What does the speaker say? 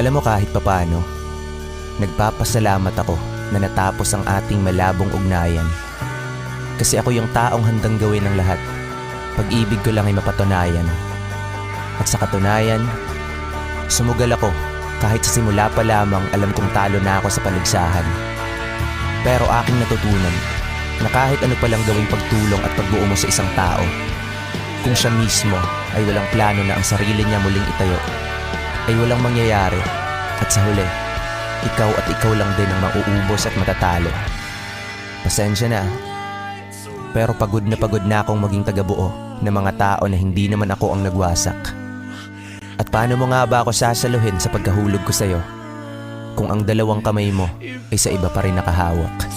Alam mo, kahit papano, nagpapasalamat ako na natapos ang ating malabong ugnayan. Kasi ako yung taong handang gawin ng lahat. Pag-ibig ko lang ay mapatunayan. At sa katunayan, sumugal ako kahit sa simula pa lamang alam kong talo na ako sa paligsahan. Pero aking natutunan na kahit ano palang gawing pagtulong at pagbuo mo sa isang tao, kung siya mismo ay walang plano na ang sarili niya muling itayo, ay walang mangyayari at sa huli, ikaw at ikaw lang din ang mauubos at matatalo. Pasensya na, pero pagod na akong maging tagabuo ng mga tao na hindi naman ako ang nagwasak. At paano mo nga ba ako sasaluhin sa pagkahulog ko sa'yo kung ang dalawang kamay mo ay sa iba pa rin nakahawak?